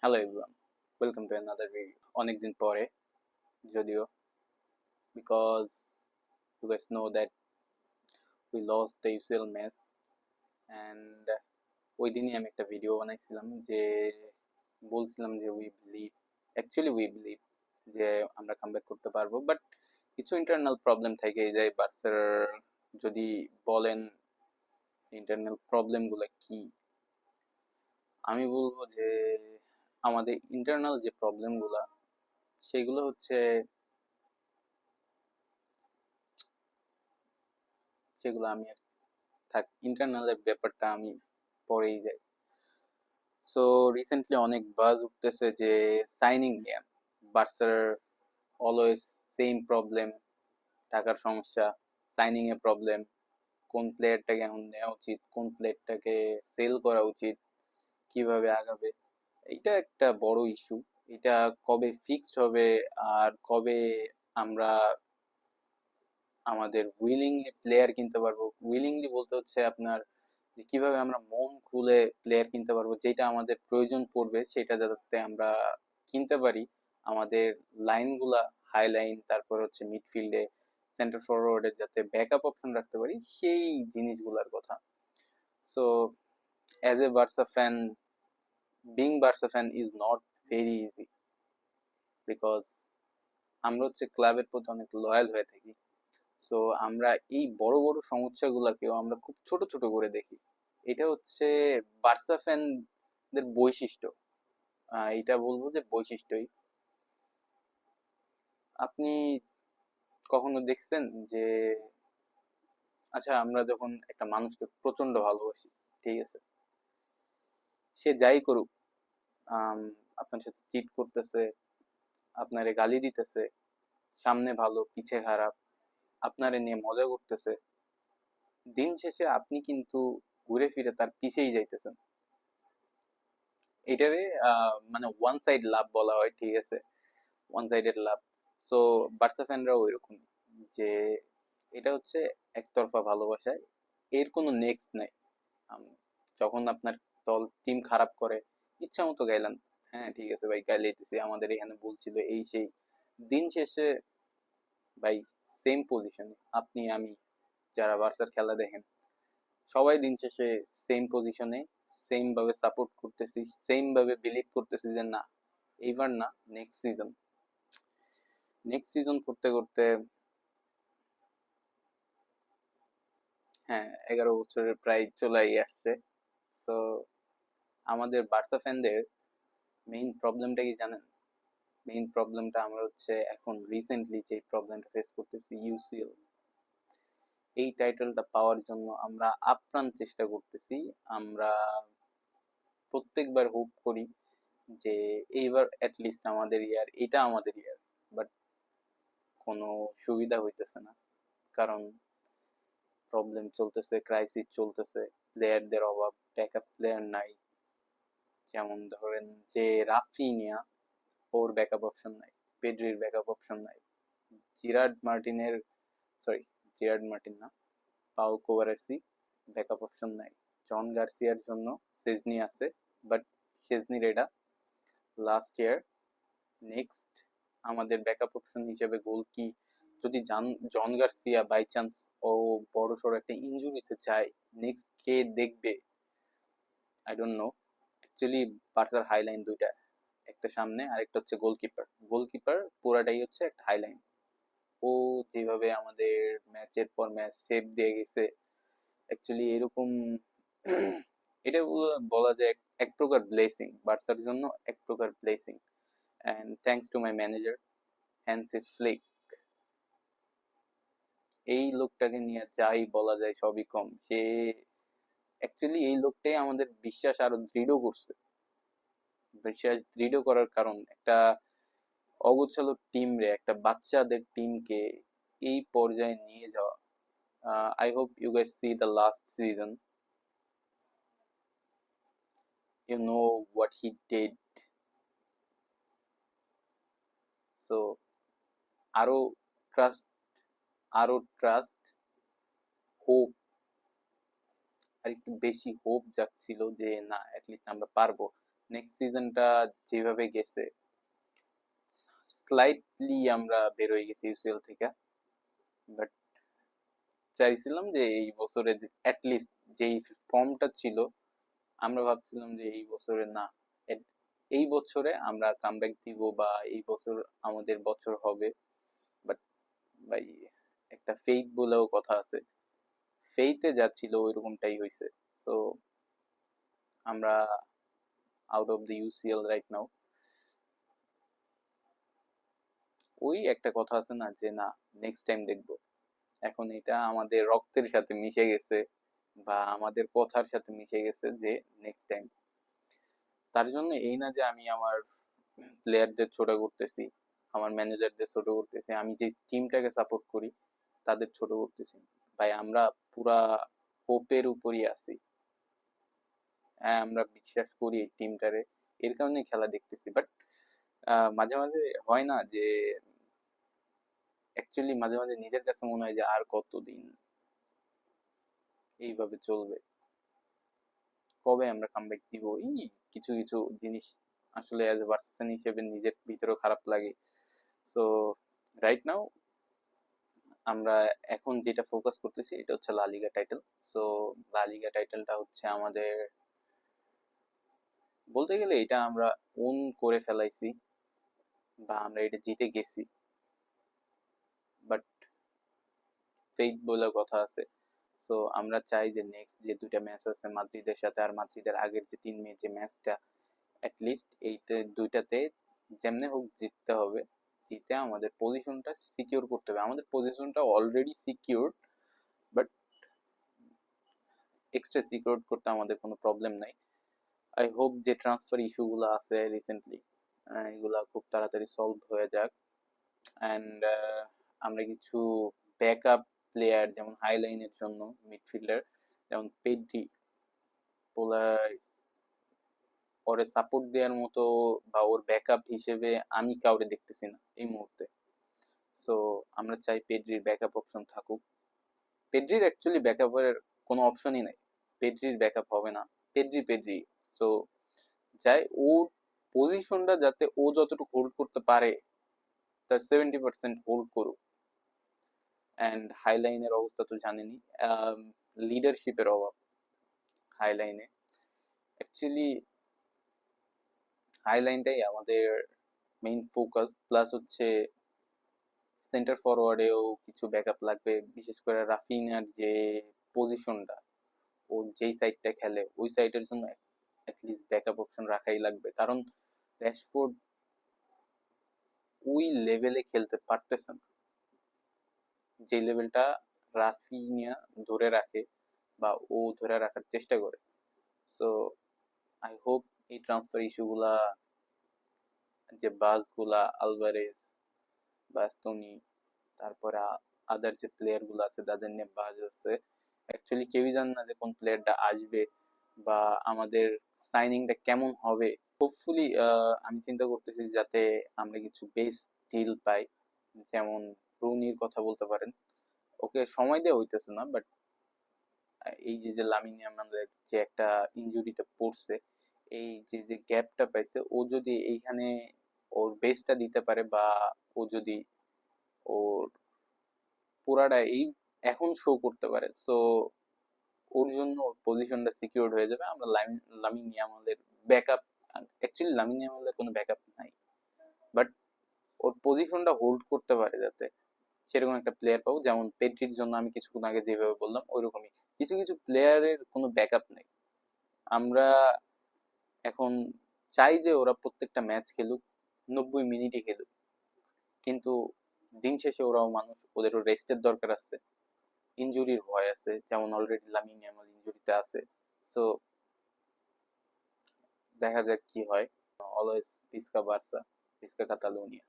Hello everyone, welcome to another video. অনেকদিন পরে যদিও because you guys know that we lost the UCL match and ওই দিনই আমি একটা ভিডিও বানাইছিলাম যে বলছিলাম যে we believe যে আমরা কামব্যাক করতে পারবো বাট কিছু ইন্টারনাল প্রবলেম থেকে যায় বার্সার। যদি বলেন ইন্টারনাল প্রবলেম গুলা কি, আমি বলবো যে আমাদের ইন্টারনাল যে প্রবলেম গুলা সেগুলো হচ্ছে সেগুলো আমি আর থাক ইন্টারনালের ব্যাপারটা আমি পরেই যাই। সো রিসেন্টলি অনেক বাজ উঠতেছে যে সাইনিং নিয়ে বার্সার অলওয়েজ সেম প্রবলেম, টাকার সমস্যা, সাইনিং এ প্রবলেম, কোন প্লেয়ারটাকে এখন নেওয়া উচিত, কোন প্লেয়ারটাকে সেল করা উচিত, কিভাবে আগাবে। এটা একটা বড় ইস্যু। এটা কবে ফিক্সড হবে আর কবে আমরা আমাদের উইলিংলি প্লেয়ার কিনতে পারবো। উইলিংলি বলতে হচ্ছে আপনার যে কিভাবে আমরা মন খুলে প্লেয়ার কিনতে পারবো, যেটা আমাদের প্রয়োজন পড়বে সেটা যাতে আমরা কিনতে পারি। আমাদের লাইনগুলা হাই লাইন, তারপর হচ্ছে মিডফিল্ডে সেন্টার ফরওয়ার্ডে যাতে ব্যাকআপ অপশন রাখতে পারি, সেই জিনিসগুলোর কথা। So as a Barca fan, being Barca fan is not very easy because আমরা হচ্ছে ক্লাবের প্রতি অনেক লয়াল হয়ে থাকি। সো আমরা এই বড় বড় সমস্যাগুলোকেও আমরা খুব ছোট ছোট করে দেখি। এটা হচ্ছে বার্সা ফ্যানদের বৈশিষ্ট্য। এটা বলবো যে বৈশিষ্ট্যই। আপনি কখনো দেখছেন যে, আচ্ছা আমরা যখন একটা মানুষকে প্রচন্ড ভালোবাসি, ঠিক আছে, সে যাই করুক, আম, আপনার সাথে চিট করতেছে, আপনারে গালি দিতেছে, সামনে ভালো পিছে খারাপ, আপনারে নিয়ে মজা করতেছে, দিন শেষে আপনি কিন্তু ঘুরে ফিরে তার পিছেই যাইতেছেন। এটারে মানে ওয়ান সাইড লাভ বলা হয়, ঠিক আছে, ওয়ান সাইডেড লাভ। সো বার্সা ফ্যানরাও ওইরকম, যে এটা হচ্ছে একতরফা ভালোবাসায়, এর কোনো নেক্সট নাই। যখন আপনার দল টিম খারাপ করে ইচ্ছা মতো গাইলাম, হ্যাঁ ঠিক আছে ভাই গাইলেইতেছি, আমাদের এখানে ভুল ছিল এই সেই, দিন শেষে ভাই সেম পজিশনে আপনি আমি যারা বার্সার খেলা দেখেন সবাই দিন শেষে সেম পজিশনে, সেম ভাবে সাপোর্ট করতেছি, সেম ভাবে বিলিভ করতেছি যে না, এইবার না, নেক্সট সিজন করতে করতে হ্যাঁ 11 বছরের প্রায় চলেই আসছে। সো আমাদের বার্সা ফ্যানদের মেইন প্রবলেমটা কি জানেন? মেইন প্রবলেমটা আমরা হচ্ছে এখন রিসেন্টলি যে প্রবলেমটা ফেস করতেছি, ইউসিএল। এই টাইটেলটা পাওয়ার জন্য আমরা আপ্রাণ চেষ্টা করতেছি। আমরা প্রত্যেকবার হোপ করি যে এইবার লিস্ট আমাদের ইয়ার, এটা আমাদের ইয়ার, বাট কোনো সুবিধা হইতেছে না। কারণ প্রবলেম চলতেছে, ক্রাইসিস চলতেছে, প্লেয়ারদের অভাব, ব্যাকআপ প্লেয়ার নাই। যেমন ধরেন যে রাফিনিয়া, ওর ব্যাকআপ অপশন নাই, পেড্রির ব্যাকআপ অপশন নাই, জিরার্ড মার্টিনের, সরি জিরার্ড মার্টিন না, পাও কোভারেসি ব্যাকআপ অপশন নাই। জন গার্সিয়ার জন্য সেজনি আছে, বাট সেজনির এটা লাস্ট ইয়ার। নেক্সট আমাদের ব্যাকআপ অপশন হিসেবে গোল কি, যদি জন গার্সিয়া বাই চান্স ও বড় সড়ো একটা ইনজুরিতে যায়, নেক্সট কে দেখবে? I don't know. অ্যাকচুয়ালি বার্সার হাইলাইন দুইটা, একটা সামনে আর একটা হচ্ছে গোলকিপার। গোলকিপার পুরাটাই হচ্ছে একটা হাইলাইন। ও যেভাবে আমাদের ম্যাচের পর ম্যাচ সেভ দিয়ে গেছে, অ্যাকচুয়ালি এরকম এটা বলা যায় এক প্রকার ব্লেসিং বার্সার জন্য, এক প্রকার blessing. And thanks to my manager Hansi Flick. এই লোকটাকে নিয়ে যাই বলা যায় সবই কম। সে অ্যাকচুয়ালি এই লোকটাই আমাদের বিশ্বাস আরো দৃঢ় করছে। বিশ্বাস দৃঢ় করার কারণ একটা অগোছালো টিম রে, একটা বাচ্চাদের টিমকে এই পর্যায়ে নিয়ে যাওয়া। I hope you guys see the last season, you know what he did. So আরো ট্রাস্ট, আরো ট্রাস্ট, হোপ, আর একটু বেশি হোপ জাগছিল যে না অ্যাটলিস্ট আমরা পারবো। নেক্সট সিজনটা যেভাবে গেছে, স্লাইটলি আমরা বের হয়ে গেছি ইউসিএল থেকে, বাট চাইছিলাম যে এই বছরে অ্যাটলিস্ট যেই ফর্মটা ছিল, আমরা ভাবছিলাম যে এই বছরে না, এই বছরে আমরা কামব্যাক দিব বা এই বছর আমাদের বছর হবে। বাট ভাই, একটা ফেইথ বলেও কথা আছে, ফেইথে যা ছিল ওইরকমটাই হয়েছে। সো আমরা out of the UCL right now. ওই একটা কথা আছে না যে না, নেক্সট টাইম দেখবো, এখন এটা আমাদের রক্তের সাথে মিশে গেছে বা আমাদের কথার সাথে মিশে গেছে যে নেক্সট টাইম। তার জন্য এই না যে আমি আমার প্লেয়ারদের ছোট করতেছি, আমার ম্যানেজারদের ছোট করতেছি, আমি যে টিমটাকে সাপোর্ট করি তাদের ছোট করতেছি। ভাই আমরা পুরা হোপের উপরই আছি, হ্যাঁ আমরা বিশ্বাস করি এই টিমটারে, এর কারণে খেলা দেখতেছি। বাট মাঝে মাঝে হয় না যে, অ্যাকচুয়ালি মাঝে মাঝে নিজের কাছে মনে হয় যে আর কতদিন এইভাবে চলবে, কবে আমরা কামব্যাক দিব। এই কিছু কিছু জিনিস আসলে অ্যাজ এ বার্সা ফ্যান হিসেবে নিজের ভিতরেও খারাপ লাগে। সো রাইট নাও আমরা এখন যেটা ফোকাস করতেছি এটা হচ্ছে লা লিগা টাইটেল। সো লা লিগা টাইটেলটা হচ্ছে আমাদের, বলতে গেলে এটা আমরা ওন করে ফেলাইছি বা আমরা এটা জিতে গেছি। বাট ফেইথ বলে কথা আছে। সো আমরা চাই যে নেক্সট যে দুইটা ম্যাচ আছে মাদ্রিদের সাথে আর মাদ্রিদের আগের যে 3 ম্যাচ যে ম্যাচটা, অ্যাটলিস্ট এইটা দুইটাতে যেমনে হোক জিততে হবে। জিতে আমাদের পজিশনটা সিকিউর করতে হবে। আমাদের পজিশনটা already secure, but extra secure করতে আমাদের কোনো প্রবলেম নাই। আই হোপ যে ট্রান্সফার ইস্যুগুলো আছে রিসেন্টলি, এগুলা খুব তাড়াতাড়ি সলভ হয়ে যাক। অ্যান্ড আমরা কিছু ব্যাকআপ প্লেয়ার যেমন হাই লাইনের জন্য মিডফিল্ডার যেমন পেড্রি, পোলার, ওরে সাপোর্ট দেওয়ার মতো বা ওর ব্যাকআপ হিসেবে আমি কাউরে দেখতেছি না এই মুহূর্তে। সো আমরা চাই পেড্রির ব্যাকআপ অপশন থাকুক। পেড্রির অ্যাকচুয়ালি ব্যাকআপের কোনো অপশনই নাই, পেড্রির ব্যাকআপ হবে না। Pedri Pedri. সো চাই ওর পজিশনটা যাতে ও যতটুকু হোল্ড করতে পারে তার 70% হোল্ড করুক। অ্যান্ড হাইলাইনের অবস্থা তো জানেনই, লিডারশিপের অভাব হাইলাইনে। অ্যাকচুয়ালি হাইলাইনটাই আমাদের মেইন ফোকাস, প্লাস হচ্ছে সেন্টার ফরওয়ার্ডেও কিছু ব্যাকআপ লাগবে, বিশেষ করে রাফিনার যে পজিশনটা, ও যেই সাইডটা খেলে ওই সাইডের জন্য অ্যাটলিস্ট ব্যাকআপ অপশন রাখাই লাগবে। কারণ র্যাশফোর্ড ওই লেভেলে খেলতে পারতেছে না যে লেভেলটা রাফিনিয়া ধরে রাখে বা ও ধরে রাখার চেষ্টা করে। সো আই হোপ এই ট্রান্সফার ইস্যুগুলা, যে বাসগুলা আলভারেজ, বাস্তনি, তারপরে আদার যে প্লেয়ার গুলো আছে যাদের নিয়ে বাজ আছে, অ্যাকচুয়ালি কেউই জানে না যে কোন প্লেয়ারটা আসবে বা আমাদের সাইনিংটা কেমন হবে। হোপফুলি আমি চিন্তা করতেছি যাতে আমরা কিছু বেস্ট ডিল পাই, যেমন রুনির কথা বলতে পারেন। ওকে সময় দেওয়া হইতেছে না, বাট এই যে যে লামিন ইয়ামালের যে একটা ইনজুরিতে পড়ছে, এই যে যে গ্যাপটা পাইছে, ও যদি এইখানে ওর বেস্টটা দিতে পারে বা ও যদি ওর পুরাটা এই এখন শো করতে পারে, সো ওর জন্য ওর পজিশনটা সিকিউরড হয়ে যাবে। আমরা লামিন ইয়ামালের ব্যাকআপ, অ্যাকচুয়ালি লামিন ইয়ামালের কোনো ব্যাকআপ নাই, বাট ওর পজিশনটা হোল্ড করতে পারে যাতে, সেরকম একটা প্লেয়ার পাবো। যেমন পেড্রির জন্য আমি কিছুক্ষণ আগে যেভাবে বললাম ওইরকমই কিছু কিছু প্লেয়ারের কোনো ব্যাকআপ নেই। আমরা এখন চাই যে ওরা প্রত্যেকটা ম্যাচ খেলুক, 90 মিনিটই খেলুক, কিন্তু দিন শেষে ওরাও মানুষ, ওদেরও রেস্টের দরকার আছে, ইনজুরির ভয় আছে, যেমন অলরেডি লামিন ইয়ামাল ইনজুরিতে আছে। সো দেখা যাক কি হয়। Always visca Barca, visca Catalonia.